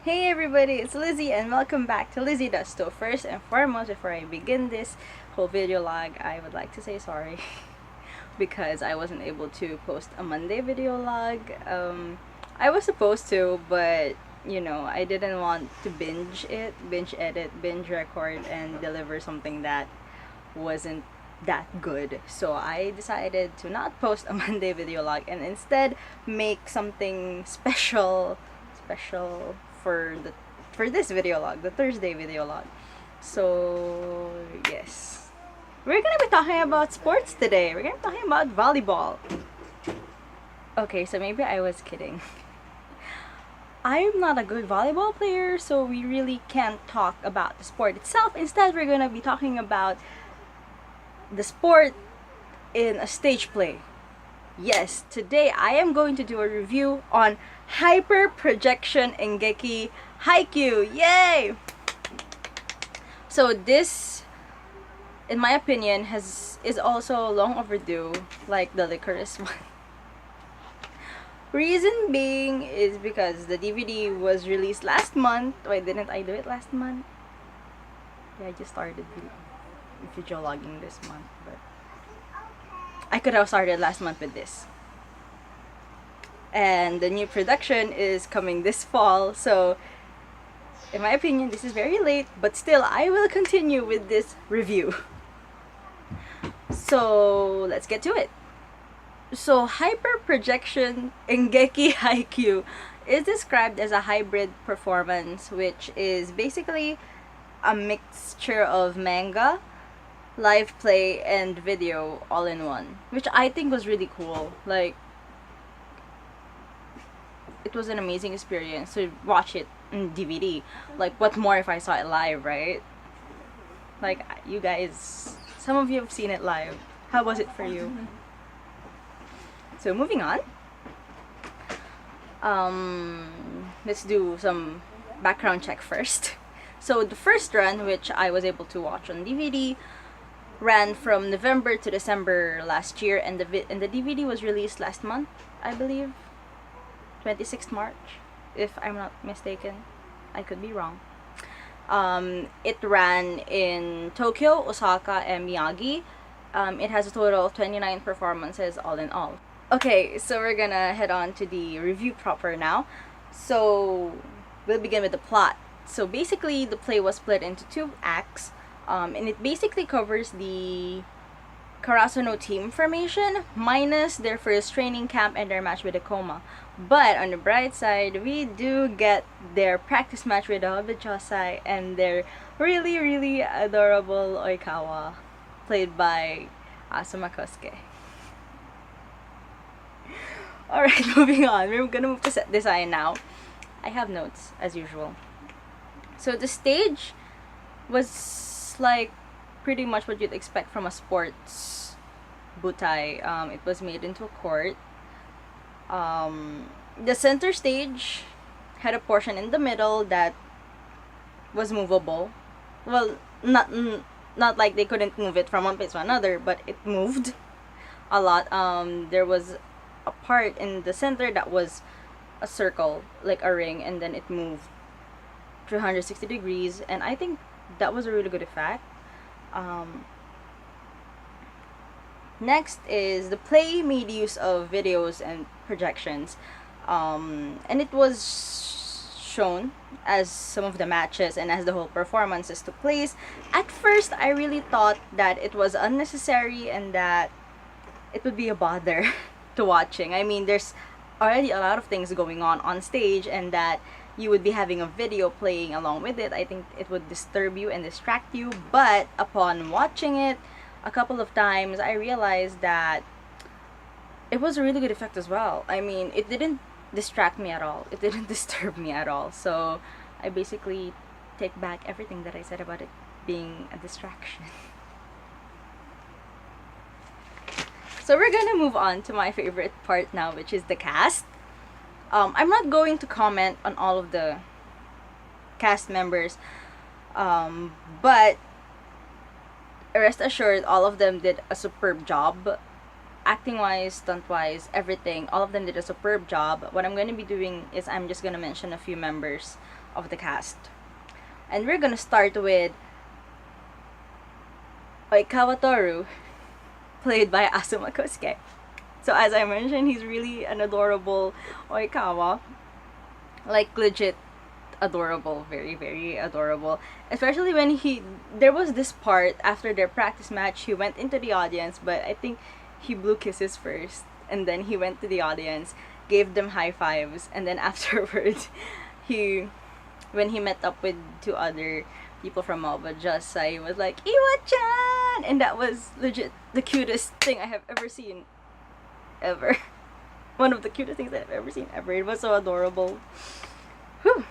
Hey everybody, it's Lizzie and welcome back to Lizzie Dust. So first and foremost, before I begin this whole video log, I would like to say sorry because I wasn't able to post a Monday video log. I was supposed to, but I didn't want to binge edit, binge record, and deliver something that wasn't that good. So I decided to not post a Monday video log and instead make something special for this video log, the Thursday video log. So yes, we're gonna be talking about sports today. We're gonna be talking about volleyball. Okay, so maybe I was kidding. I'm not a good volleyball player, so we really can't talk about the sport itself. Instead, we're gonna be talking about the sport in a stage play. Yes, today I am going to do a review on Hyper Projection Engeki Haikyuu. Yay! So this, in my opinion, is also long overdue, like the licorice one. Reason being is because the DVD was released last month. Why didn't I do it last month? Yeah, I just started video logging this month, but I could have started last month with this. And the new production is coming this fall, so in my opinion this is very late, but still I will continue with this review. So let's get to it. So Hyper Projection Engeki Haikyuu is described as a hybrid performance, which is basically a mixture of manga, live play, and video all in one, which I think was really cool. Like, it was an amazing experience to watch it in DVD. Like, what more if I saw it live, right? Like, you guys, some of you have seen it live. How was it for you? So moving on, let's do some background check first. So the first run, which I was able to watch on DVD, ran from November to December last year, and the DVD was released last month, I believe, 26th March, if I'm not mistaken. I could be wrong. It ran in Tokyo, Osaka, and Miyagi. It has a total of 29 performances all in all. Okay, so we're gonna head on to the review proper now. So we'll begin with the plot. So basically, the play was split into two acts, and it basically covers the Karasuno team formation minus their first training camp and their match with Akoma. But on the bright side, we do get their practice match with the Josai and their really adorable Oikawa, played by Asuma Kosuke. Alright, moving on. We're gonna move to set design now. I have notes, as usual. So the stage was like pretty much what you'd expect from a sports butai. It was made into a court. The center stage had a portion in the middle that was movable. Well, not like they couldn't move it from one place to another, but it moved a lot. There was a part in the center that was a circle, like a ring, and then it moved 360 degrees, and I think that was a really good effect. Next is the play made use of videos and projections, and it was shown as some of the matches and as the whole performances took place. At first, I really thought that it was unnecessary and that it would be a bother to watching. I mean, there's already a lot of things going on stage, and that you would be having a video playing along with it. I think it would disturb you and distract you. But upon watching it a couple of times, I realized that it was a really good effect as well. I mean, it didn't distract me at all. It didn't disturb me at all. So I basically take back everything that I said about it being a distraction. So we're gonna move on to my favorite part now, which is the cast. I'm not going to comment on all of the cast members, but rest assured all of them did a superb job. acting wise, stunt wise, everything, all of them did a superb job. What I'm going to be doing is I'm just going to mention a few members of the cast. And we're going to start with Oikawa Toru, played by Asuma Kosuke. So as I mentioned, he's really an adorable Oikawa. Like, legit adorable. Very, very adorable. Especially when there was this part after their practice match, he went into the audience, but I think he blew kisses first. And then he went to the audience, gave them high fives, and then afterwards, when he met up with two other people from Alba, just he was like, Iwa-chan! And that was legit the cutest thing I have ever seen. Ever. One of the cutest things I've ever seen ever. It was so adorable. Whew.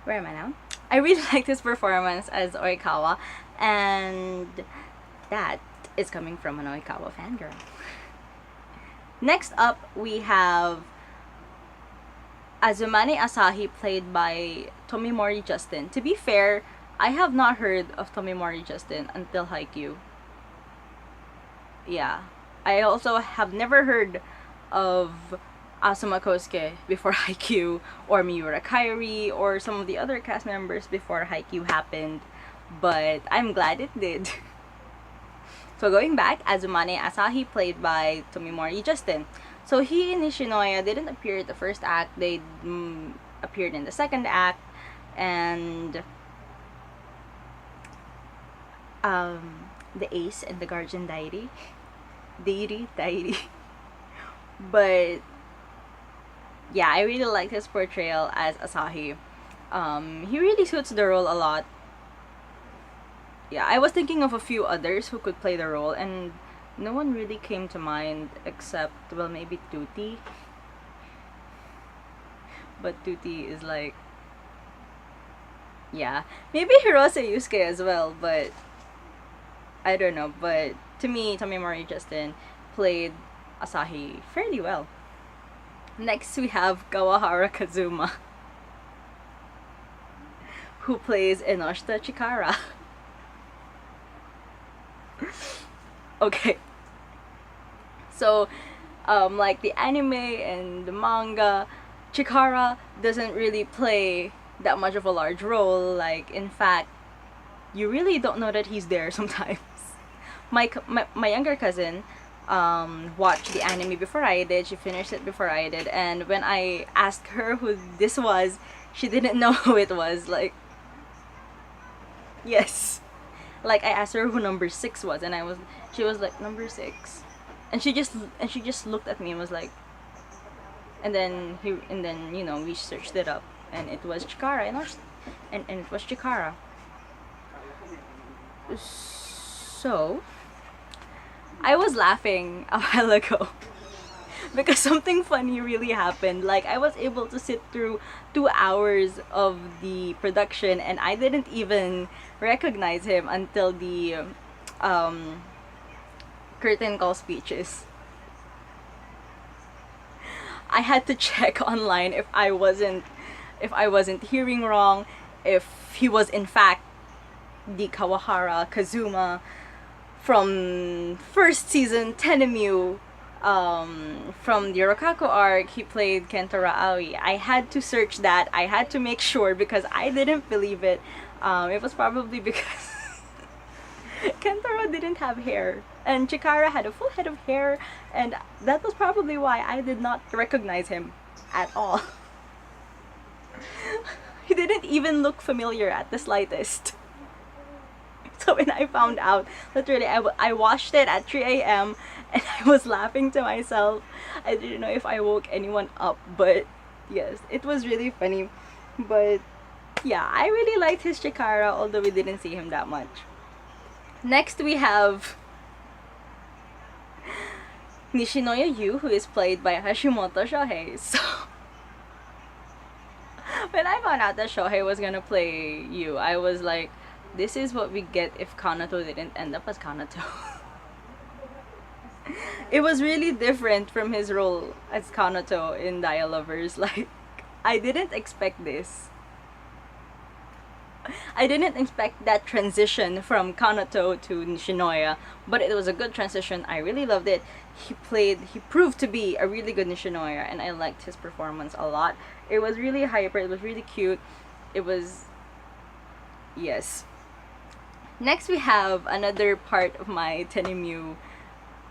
Where am I now? I really liked his performance as Oikawa, and that is coming from an Oikawa fangirl. Next up, we have Azumane Asahi, played by Tomimori Justin. To be fair, I have not heard of Tomimori Justin until Haikyū. Yeah. I also have never heard of Asuma Kosuke before Haikyū, or Miura Kairi, or some of the other cast members before Haikyū happened, but I'm glad it did. So going back, Azumane Asahi, played by Tomimori Justin. So he and Nishinoya didn't appear at the first act, they appeared in the second act, and the Ace and the Guardian Diary. But yeah, I really liked his portrayal as Asahi. He really suits the role a lot. Yeah, I was thinking of a few others who could play the role, and no one really came to mind except, well, maybe Tuti. But Tuti is like, yeah, maybe Hirose Yusuke as well, but I don't know. But to me, Tomimori Justin played Asahi fairly well. Next, we have Kawahara Kazuma, who plays Enoshita Chikara. Okay. So, like the anime and the manga, Chikara doesn't really play that much of a large role. Like, in fact, you really don't know that he's there sometimes. My younger cousin watched the anime before I did. She finished it before I did, and when I asked her who this was, she didn't know who it was. Like, yes, like I asked her who number 6 was, and she was like, number 6, and she just looked at me and was like, and then you know, we searched it up, and it was Chikara, and it was Chikara. So I was laughing a while ago because something funny really happened. Like, I was able to sit through 2 hours of the production, and I didn't even recognize him until the curtain call speeches. I had to check online if I wasn't hearing wrong, if he was in fact the Kawahara Kazuma from first season Tenemu, from the Rokaku arc. He played Kentaro Aoi. I had to search that. I had to make sure because I didn't believe it. It was probably because Kentaro didn't have hair, and Chikara had a full head of hair, and that was probably why I did not recognize him at all. He didn't even look familiar at the slightest. So when I found out, literally, I watched it at 3 a.m. and I was laughing to myself. I didn't know if I woke anyone up, but yes, it was really funny. But yeah, I really liked his Chikara, although we didn't see him that much. Next, we have Nishinoya Yu, who is played by Hashimoto Shohei. So when I found out that Shohei was gonna play Yu, I was like, this is what we get if Kanato didn't end up as Kanato. It was really different from his role as Kanato in Dial Lovers. Like, I didn't expect this. I didn't expect that transition from Kanato to Nishinoya, but it was a good transition. I really loved it. He proved to be a really good Nishinoya, and I liked his performance a lot. It was really hyper, it was really cute. It was, yes. Next we have another part of my Tenemu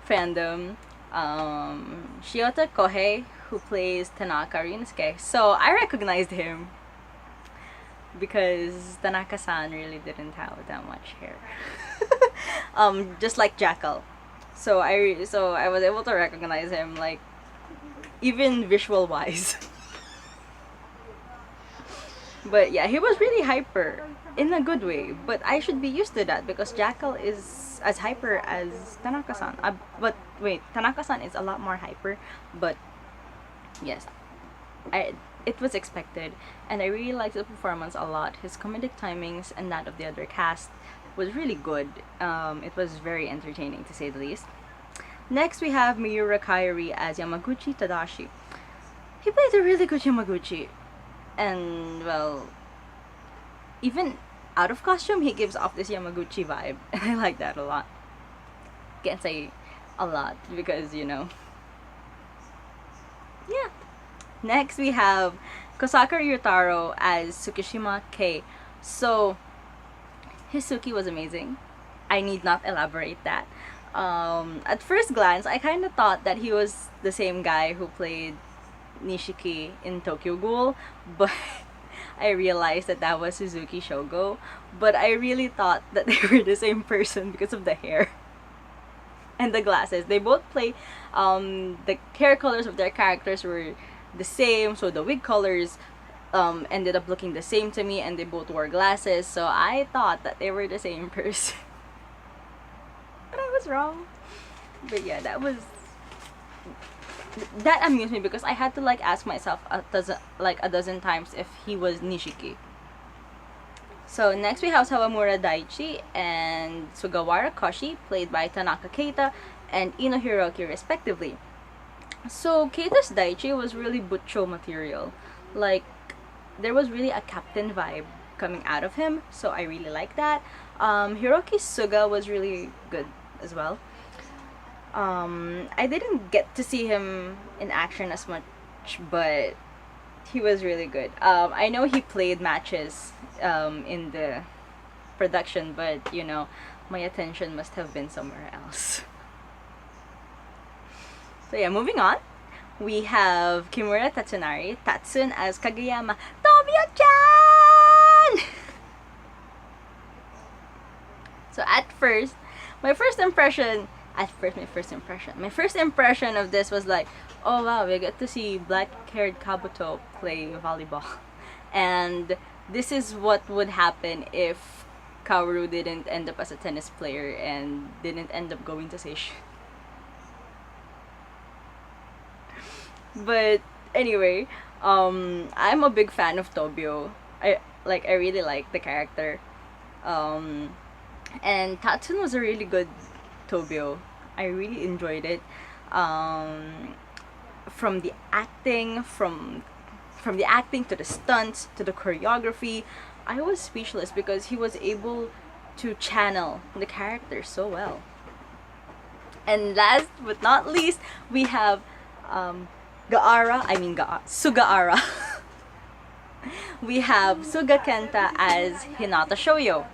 fandom, Shiota Kohei, who plays Tanaka Ryunosuke. So I recognized him because Tanaka-san really didn't have that much hair. Just like Jackal. So I was able to recognize him, like, even visual wise. But yeah, he was really hyper in a good way, but I should be used to that because Jackal is as hyper as Tanaka-san. But wait, Tanaka-san is a lot more hyper, but yes, it was expected, and I really liked the performance a lot. His comedic timings and that of the other cast was really good. It was very entertaining to say the least. Next we have Miura Kairi as Yamaguchi Tadashi. He plays a really good Yamaguchi, and well, even out of costume he gives off this Yamaguchi vibe, and I like that a lot. Can't say a lot because, you know. Yeah. Next we have Kosaka Ryutaro as Tsukishima Kei. So Hisuki was amazing. I need not elaborate that. At first glance, I kind of thought that he was the same guy who played Nishiki in Tokyo Ghoul, but I realized that that was Suzuki Shogo. But I really thought that they were the same person because of the hair and the glasses. They both play, the hair colors of their characters were the same, so the wig colors ended up looking the same to me, and they both wore glasses, so I thought that they were the same person. But I was wrong. But yeah, that amused me because I had to like ask myself a dozen times if he was Nishiki. So next we have Sawamura Daichi and Sugawara Koshi, played by Tanaka Keita and Ino Hiroki respectively. So Keita's Daichi was really butcho material. Like, there was really a captain vibe coming out of him, so I really like that. Hiroki's Suga was really good as well. I didn't get to see him in action as much, but he was really good. I know he played matches in the production, but you know, my attention must have been somewhere else. So yeah, moving on. We have Kimura Tatsunari, Tatsun as Kageyama. Tobio-chan! So at first, my first impression of this was like, oh wow, we get to see black-haired Kabuto play volleyball. And this is what would happen if Kaoru didn't end up as a tennis player and didn't end up going to Seishin. But anyway, I'm a big fan of Tobio. I really like the character. And Tatsun was a really good Tobio. I really enjoyed it. From the acting, from the acting to the stunts to the choreography, I was speechless because he was able to channel the character so well. And last but not least, we have Sugawara. We have Suga Kenta as Hinata Shoyo.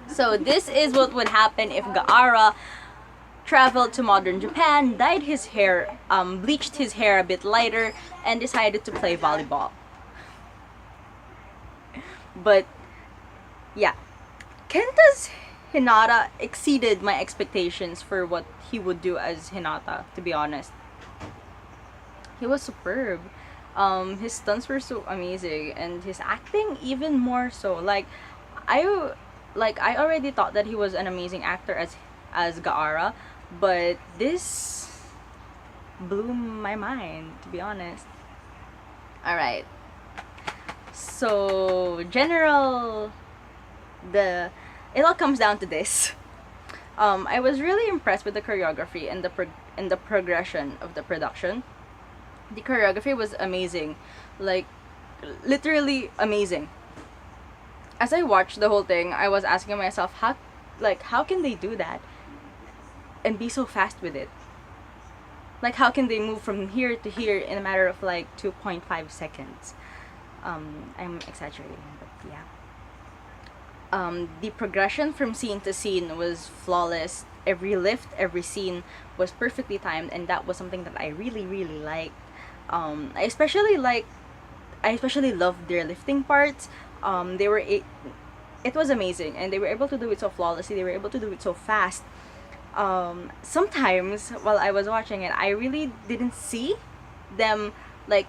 So this is what would happen if Gaara traveled to modern Japan, dyed his hair, bleached his hair a bit lighter, and decided to play volleyball. But yeah, Kenta's Hinata exceeded my expectations for what he would do as Hinata, to be honest. He was superb. His stunts were so amazing, and his acting even more so. I already thought that he was an amazing actor as Gaara, but this blew my mind, to be honest. Alright. So it all comes down to this. I was really impressed with the choreography and the progression of the production. The choreography was amazing, like literally amazing. as I watched the whole thing, I was asking myself, how can they do that and be so fast with it? Like, how can they move from here to here in a matter of like 2.5 seconds? I'm exaggerating, but yeah. The progression from scene to scene was flawless. Every lift, every scene was perfectly timed, and that was something that I really, really liked. I especially loved their lifting parts. It was amazing, and they were able to do it so flawlessly. They were able to do it so fast. Sometimes while I was watching it, I really didn't see them like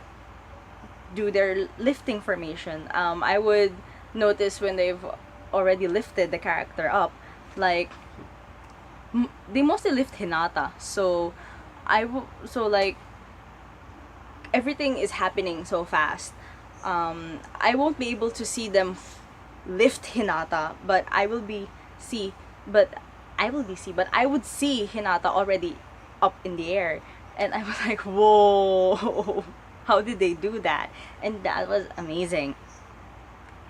do their lifting formation. I would notice when they've already lifted the character up, like they mostly lift Hinata. So like everything is happening so fast. I won't be able to see them lift Hinata, but I would see Hinata already up in the air, and I was like, whoa, how did they do that? And that was amazing.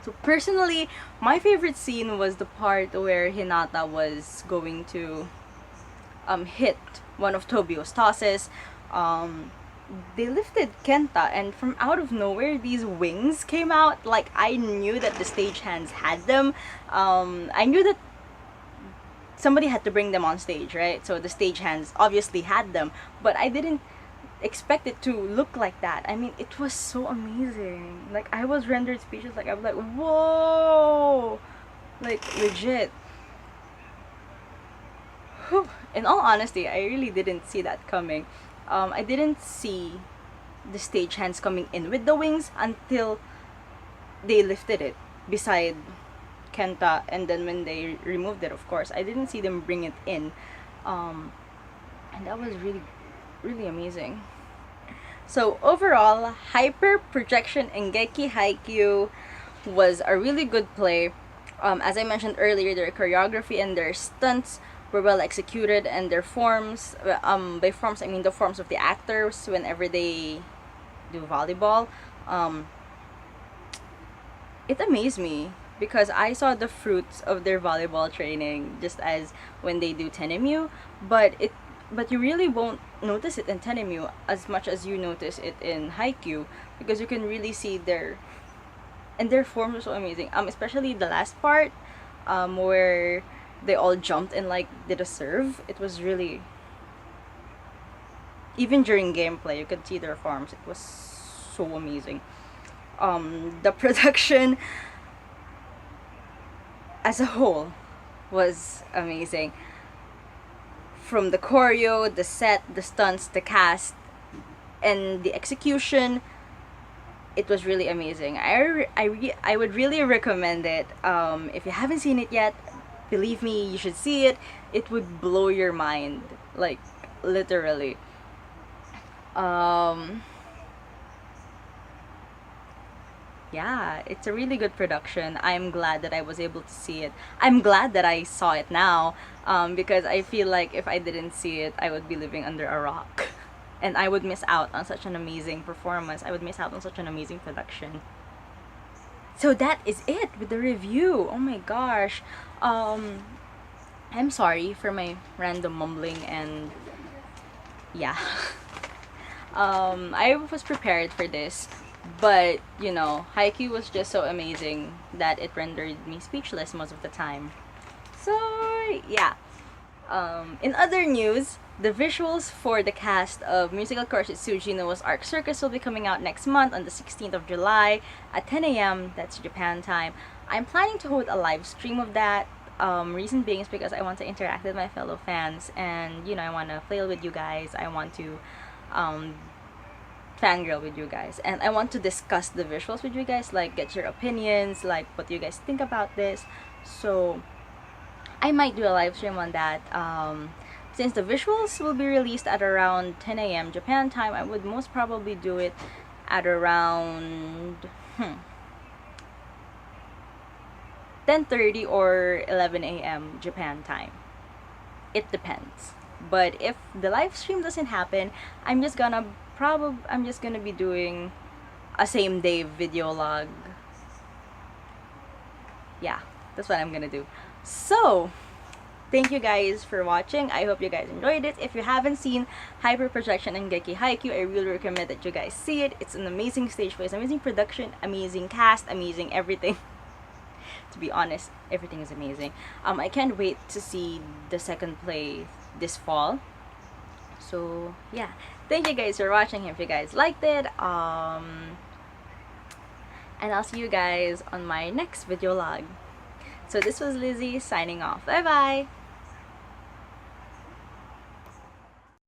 So personally, my favorite scene was the part where Hinata was going to hit one of Tobio's tosses. They lifted Kenta, and from out of nowhere, these wings came out. Like, I knew that the stagehands had them. I knew that somebody had to bring them on stage, right? So the stagehands obviously had them, but I didn't expect it to look like that. I mean, it was so amazing. Like, I was rendered speechless. Like, I was like, whoa! Like, legit. Whew. In all honesty, I really didn't see that coming. I didn't see the stagehands coming in with the wings until they lifted it beside Kenta, and then when they removed it, of course, I didn't see them bring it in. And that was really, really amazing. So overall, Hyper Projection Engeki Haikyuu was a really good play. As I mentioned earlier, their choreography and their stunts were well executed, and their forms, by forms I mean the forms of the actors whenever they do volleyball. It amazed me because I saw the fruits of their volleyball training just as when they do Tenemu, but you really won't notice it in Tenemu as much as you notice it in Haikyuu, because you can really see their form was so amazing. Especially the last part, where they all jumped and like did a serve. It was really, even during gameplay, you could see their forms. It was so amazing. The production as a whole was amazing. From the choreo, the set, the stunts, the cast, and the execution, it was really amazing. I would really recommend it. If you haven't seen it yet, believe me, you should see it. It would blow your mind, like literally. Yeah, it's a really good production. I'm glad that I was able to see it. I'm glad that I saw it now, because I feel like if I didn't see it, I would be living under a rock. And I would miss out on such an amazing performance. I would miss out on such an amazing production. So that is it with the review. Oh my gosh. I'm sorry for my random mumbling, and yeah. I was prepared for this, but you know, Haikyuu was just so amazing that it rendered me speechless most of the time. So yeah. In other news, the visuals for the cast of Musical Course Tsujino's Arc Circus will be coming out next month on the 16th of July at 10 a.m. That's Japan time. I'm planning to hold a live stream of that. Reason being is because I want to interact with my fellow fans, and you know, I want to flail with you guys. I want to fangirl with you guys, and I want to discuss the visuals with you guys, like get your opinions, like what do you guys think about this. So I might do a live stream on that. Since the visuals will be released at around 10 a.m. Japan time, I would most probably do it at around 10:30 or 11 a.m. Japan time. It depends. But if the live stream doesn't happen, I'm just gonna be doing a same day video log yeah, that's what I'm gonna do. So, thank you guys for watching. I hope you guys enjoyed it. If you haven't seen Hyper Projection Engeki Haikyuu, I really recommend that you guys see it. It's an amazing stage play, amazing production, amazing cast, amazing everything. To be honest, everything is amazing. I can't wait to see the second play this fall. So yeah, thank you guys for watching. If you guys liked it, and I'll see you guys on my next video log. So this was Lizzie signing off. Bye bye.